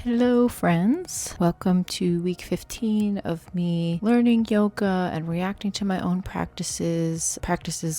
Hello friends, welcome to week 15 of me learning yoga and reacting to my own practices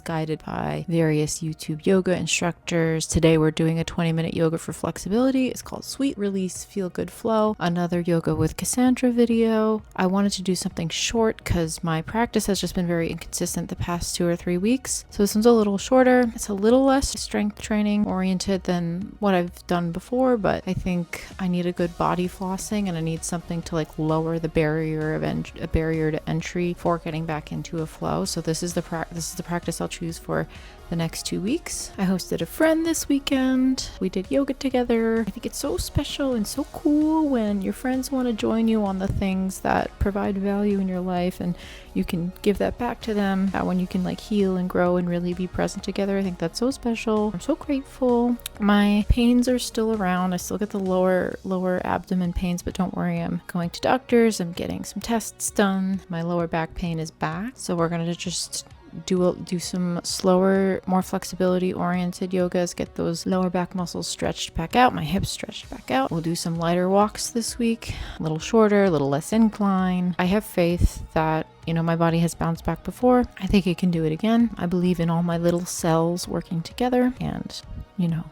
guided by various YouTube yoga instructors. Today we're doing a 20-minute yoga for flexibility. It's called Sweet Release Feel Good Flow, another yoga with Cassandra video. I wanted to do something short because my practice has just been very inconsistent the past 2 or 3 weeks. So this one's a little shorter. It's a little less strength training oriented than what I've done before, but I think I need a good body flossing and I need something to like lower the barrier to entry for getting back into a flow. So this is the practice I'll choose for the next 2 weeks. I hosted a friend this weekend. We did yoga together. I think it's so special and so cool when your friends want to join you on the things that provide value in your life and you can give that back to them. When you can like heal and grow and really be present together. I think that's so special. I'm so grateful. My pains are still around. I still get the lower abdomen pains, but don't worry, I'm going to doctors. I'm getting some tests done. My lower back pain is back. So we're going to just do some slower, more flexibility oriented yogas, get those lower back muscles stretched back out, my hips stretched back out. We'll do some lighter walks this week, a little shorter, a little less incline. I have faith that my body has bounced back before. I think it can do it again. I believe in all my little cells working together and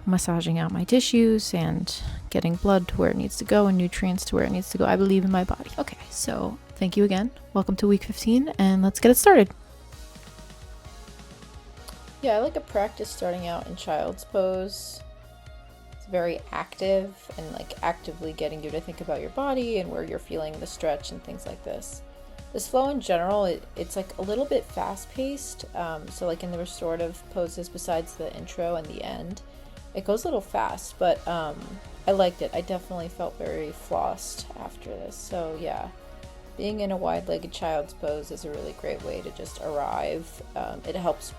massaging out my tissues and getting blood to where it needs to go and nutrients to where it needs to go. I believe in my body. Okay, so thank you again. Welcome to week 15 and let's get it started. Yeah, I like a practice starting out in child's pose. It's very active and like actively getting you to think about your body and where you're feeling the stretch and things like this. This flow in general, it's like a little bit fast-paced. So like in the restorative poses, besides the intro and the end, it goes a little fast, but I liked it. I definitely felt very flossed after this. So yeah. Being in a wide-legged child's pose is a really great way to just arrive. It helps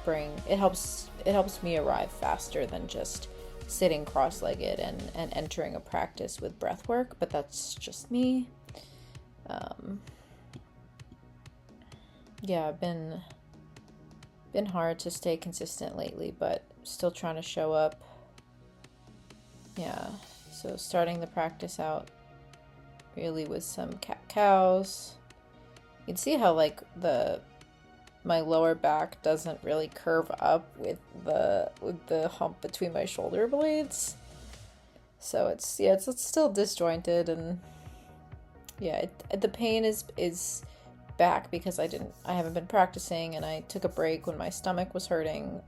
me arrive faster than just sitting cross-legged and entering a practice with breath work, but that's just me. Yeah, been hard to stay consistent lately, but still trying to show up. Yeah, so starting the practice out really with some cat-cows. You can see how like my lower back doesn't really curve up with the hump between my shoulder blades. So it's still disjointed, and yeah, the pain is back because I haven't been practicing and I took a break when my stomach was hurting.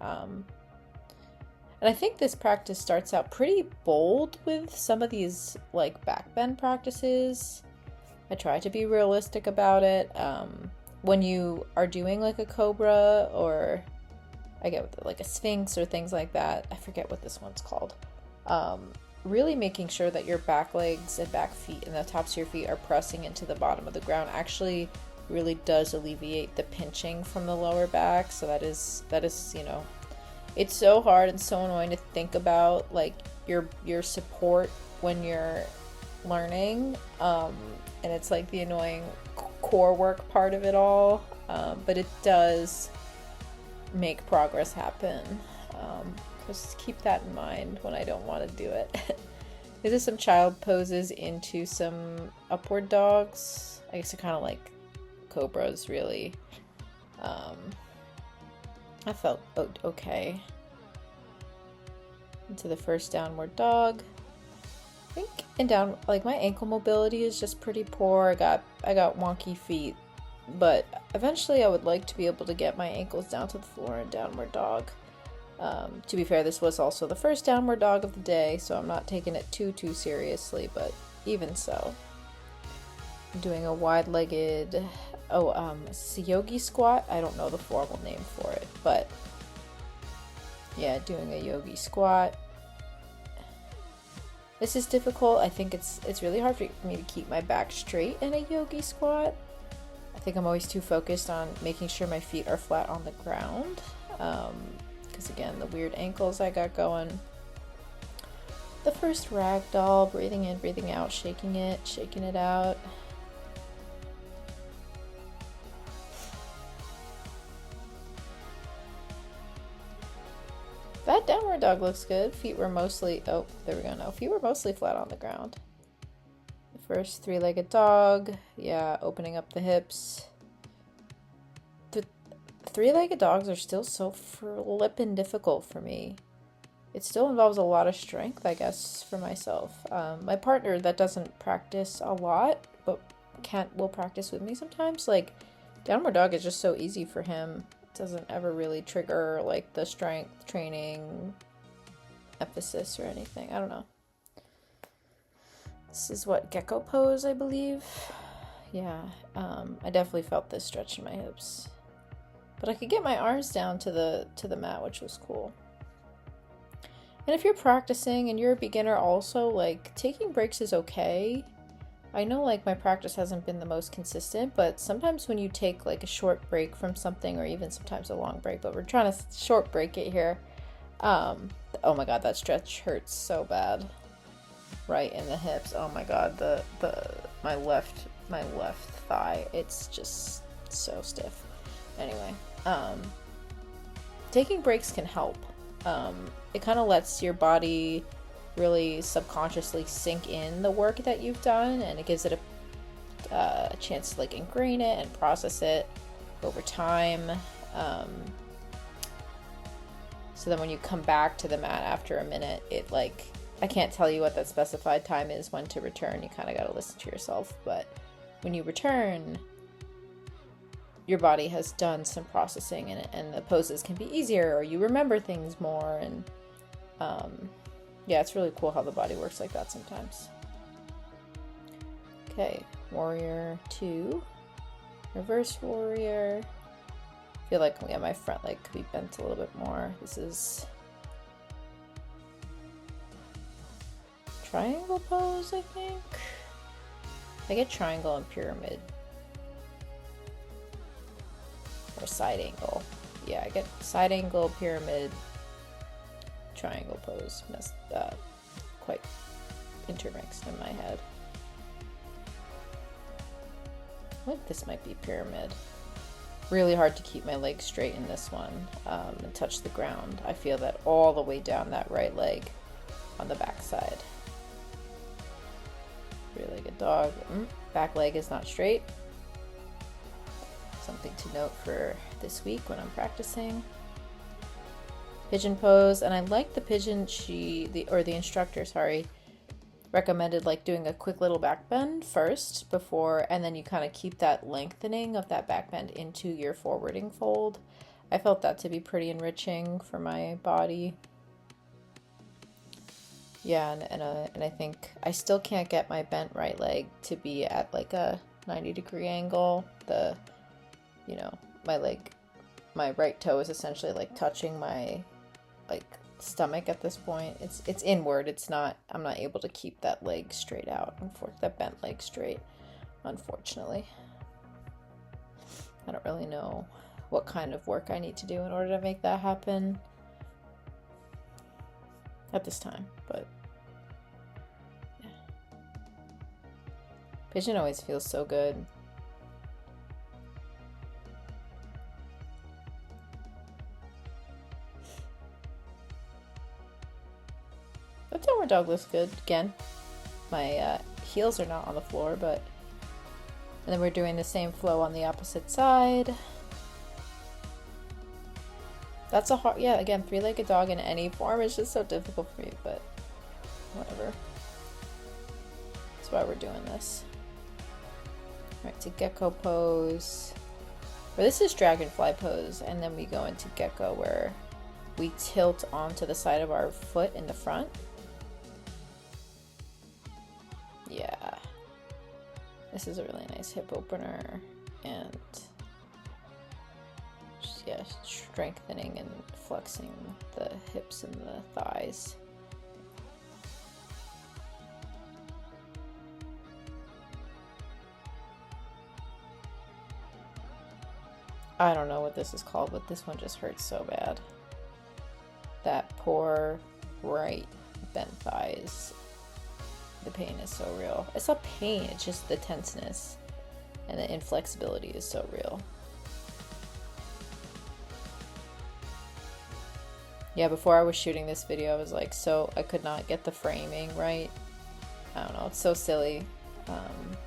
And I think this practice starts out pretty bold with some of these like back bend practices. I try to be realistic about it. When you are doing like a cobra or I get like a sphinx or things like that, I forget what this one's called. Really making sure that your back legs and back feet and the tops of your feet are pressing into the bottom of the ground actually really does alleviate the pinching from the lower back. So that is it's so hard and so annoying to think about like your support when you're learning, and it's like the annoying core work part of it all, but it does make progress happen. Just keep that in mind when I don't want to do it. These are some child poses into some upward dogs. I guess they're kind of like cobras, really. I felt okay. Into the first downward dog. I think in down, like my ankle mobility is just pretty poor. I got wonky feet, but eventually I would like to be able to get my ankles down to the floor in downward dog. To be fair, this was also the first downward dog of the day, so I'm not taking it too seriously, but even so. I'm doing a wide-legged, it's a yogi squat. I don't know the formal name for it, but yeah, doing a yogi squat. This is difficult. I think it's really hard for me to keep my back straight in a yogi squat. I think I'm always too focused on making sure my feet are flat on the ground. Because again, the weird ankles I got going. The first ragdoll, breathing in, breathing out, shaking it out. That downward dog looks good. Feet were mostly, oh, there we go, no. Feet were mostly flat on the ground. First three-legged dog. Yeah, opening up the hips. The three-legged dogs are still so flippin' difficult for me. It still involves a lot of strength, I guess, for myself. My partner that doesn't practice a lot, but will practice with me sometimes. Like, downward dog is just so easy for him. It doesn't ever really trigger like the strength training emphasis or anything. I don't know. This is what, gecko pose, I believe. Yeah, I definitely felt this stretch in my hips, but I could get my arms down to the mat, which was cool. And if you're practicing and you're a beginner also, like, taking breaks is okay. I know, like, my practice hasn't been the most consistent, but sometimes when you take like a short break from something, or even sometimes a long break, but we're trying to short break it here. Oh my god, that stretch hurts so bad. Right in the hips. Oh my god, my left thigh, it's just so stiff. Anyway, taking breaks can help. It kind of lets your body really subconsciously sink in the work that you've done, and it gives it a chance to like ingrain it and process it over time. So then when you come back to the mat after a minute, it like, I can't tell you what that specified time is when to return. You kind of got to listen to yourself. But when you return, your body has done some processing, and the poses can be easier, or you remember things more. And yeah, it's really cool how the body works like that sometimes. Okay, warrior 2, reverse warrior. I feel like, yeah, my front leg could be bent a little bit more. This is triangle pose, I think. I get triangle and pyramid. Or side angle. Yeah, I get side angle, pyramid, triangle pose. Quite intermixed in my head. This might be pyramid. Really hard to keep my legs straight in this one and touch the ground. I feel that all the way down that right leg on the back side. Three-legged dog. Back leg is not straight. Something to note for this week when I'm practicing. Pigeon pose, and I like the pigeon. The instructor, recommended like doing a quick little back bend first before, and then you kind of keep that lengthening of that back bend into your forwarding fold. I felt that to be pretty enriching for my body. Yeah, and I think I still can't get my bent right leg to be at like a 90-degree angle. My right toe is essentially like touching my like stomach at this point. It's inward. It's not, I'm not able to keep that leg straight out, that bent leg straight, unfortunately. I don't really know what kind of work I need to do in order to make that happen at this time, but yeah. Pigeon always feels so good. That downward dog looks good. Again, my heels are not on the floor, and then we're doing the same flow on the opposite side. That's a hard, yeah, again, three-legged dog in any form is just so difficult for me, but whatever. That's why we're doing this. Alright, to gecko pose. Or this is dragonfly pose, and then we go into gecko where we tilt onto the side of our foot in the front. Yeah. This is a really nice hip opener, and yeah, strengthening and flexing the hips and the thighs. I don't know what this is called, but this one just hurts so bad. That poor right bent thighs. The pain is so real. It's not pain, it's just the tenseness, and the inflexibility is so real. Yeah, before I was shooting this video, I was like, I could not get the framing right. I don't know, it's so silly.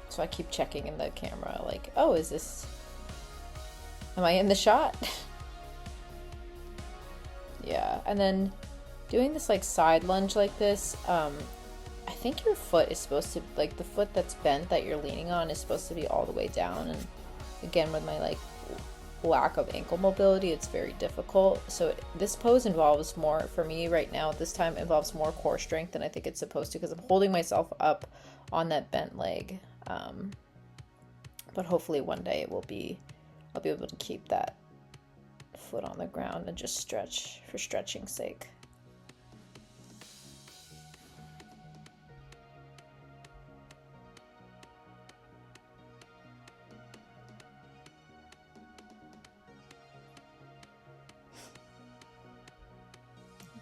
So I keep checking in the camera, like, oh, am I in the shot? Yeah, and then doing this like side lunge like this, I think your foot is supposed to, like the foot that's bent that you're leaning on is supposed to be all the way down. And again, with my like lack of ankle mobility, it's very difficult. So this pose involves more, for me right now, this time involves more core strength than I think it's supposed to, because I'm holding myself up on that bent leg. But hopefully one day I'll be able to keep that foot on the ground and just stretch for stretching's sake.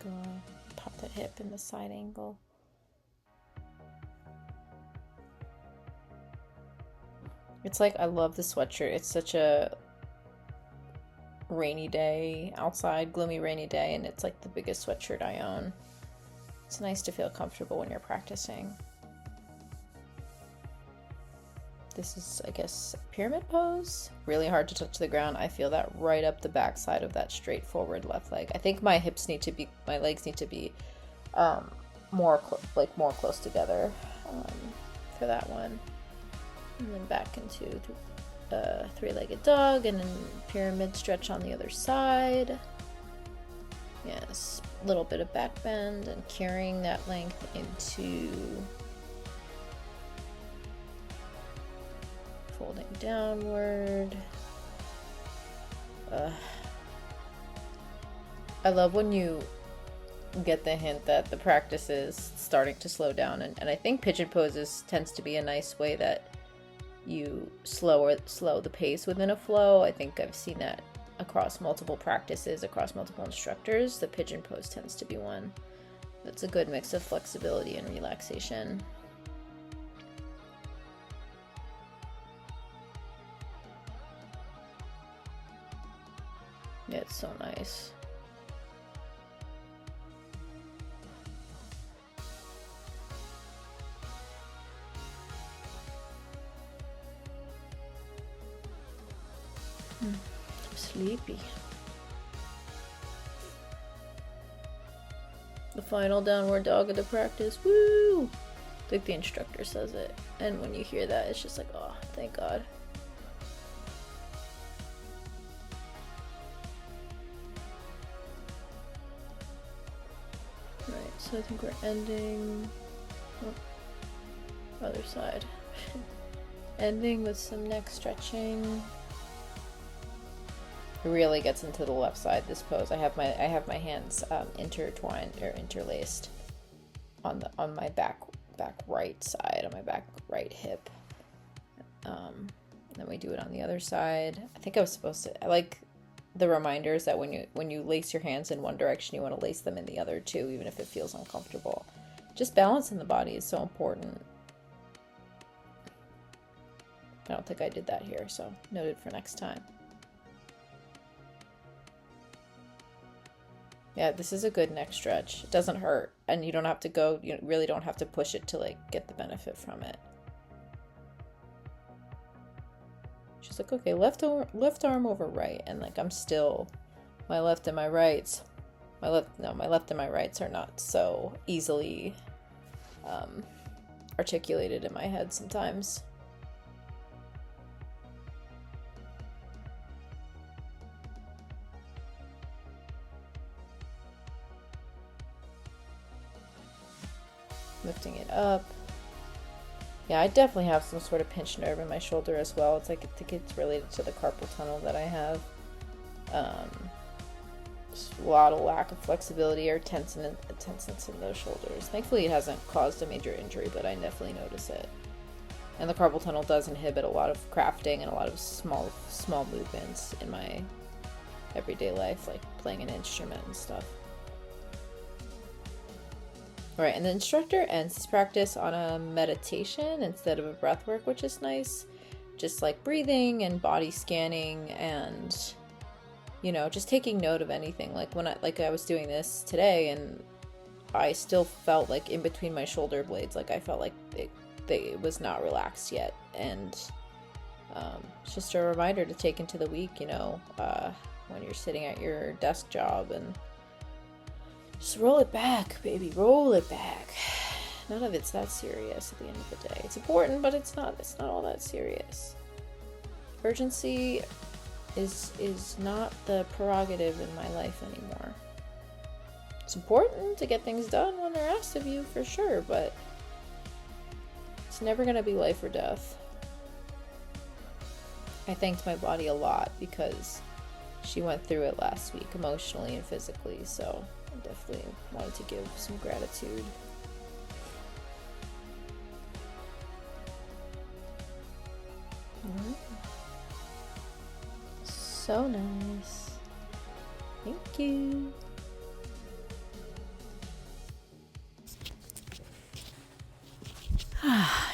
Go pop that hip in the side angle. It's like, I love the sweatshirt. It's such a rainy day outside, gloomy rainy day, and it's like the biggest sweatshirt I own. It's nice to feel comfortable when you're practicing. This is, I guess, pyramid pose. Really hard to touch the ground. I feel that right up the backside of that straightforward left leg. I think my legs need to be more close together for that one. And then back into three-legged dog, and then pyramid stretch on the other side. Yes, a little bit of back bend and carrying that length into folding downward. I love when you get the hint that the practice is starting to slow down, and I think pigeon poses tends to be a nice way that you slow the pace within a flow. I think I've seen that across multiple practices, across multiple instructors. The pigeon pose tends to be one that's a good mix of flexibility and relaxation. Yeah, it's so nice. I'm sleepy. The final downward dog of the practice. Woo! I think the instructor says it. And when you hear that, it's just like, oh, thank God. Right, so I think we're ending... Oh, other side. Ending with some neck stretching. It really gets into the left side, this pose. I have my hands intertwined or interlaced on my back right side, on my back right hip. Then we do it on the other side. I think I was supposed to. I like the reminders that when you lace your hands in one direction, you want to lace them in the other too, even if it feels uncomfortable. Just balance in the body is so important. I don't think I did that here, so noted for next time. Yeah, this is a good neck stretch. It doesn't hurt, and you don't have to go, you really don't have to push it to like get the benefit from it. She's like, okay, left arm over right, and like I'm still, my left and my rights are not so easily articulated in my head sometimes. Lifting it up. Yeah, I definitely have some sort of pinched nerve in my shoulder as well. It's like, I think it's related to the carpal tunnel that I have. Just a lot of lack of flexibility or tenseness in those shoulders. Thankfully, it hasn't caused a major injury, but I definitely notice it. And the carpal tunnel does inhibit a lot of crafting and a lot of small movements in my everyday life, like playing an instrument and stuff. Alright, and the instructor ends his practice on a meditation instead of a breath work, which is nice. Just like breathing and body scanning and, you know, just taking note of anything. Like when I was doing this today, and I still felt like in between my shoulder blades, like I felt like it was not relaxed yet. And it's just a reminder to take into the week, when you're sitting at your desk job, and just roll it back, baby, roll it back. None of it's that serious at the end of the day. It's important, but it's not all that serious. Urgency is not the prerogative in my life anymore. It's important to get things done when they're asked of you, for sure, but it's never going to be life or death. I thanked my body a lot because she went through it last week, emotionally and physically, so I definitely wanted to give some gratitude. So nice. Thank you.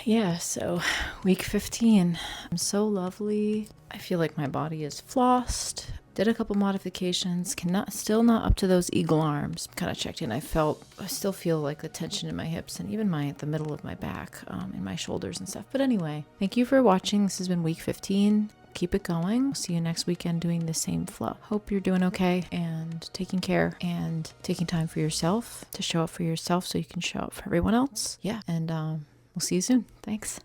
Yeah, so week 15. I'm so lovely. I feel like my body is flossed. Did a couple modifications. Still not up to those eagle arms. Kind of checked in. I still feel like the tension in my hips and even the middle of my back, in my shoulders and stuff. But anyway, thank you for watching. This has been week 15. Keep it going. See you next weekend doing the same flow. Hope you're doing okay and taking care and taking time for yourself to show up for yourself so you can show up for everyone else. Yeah, and we'll see you soon. Thanks.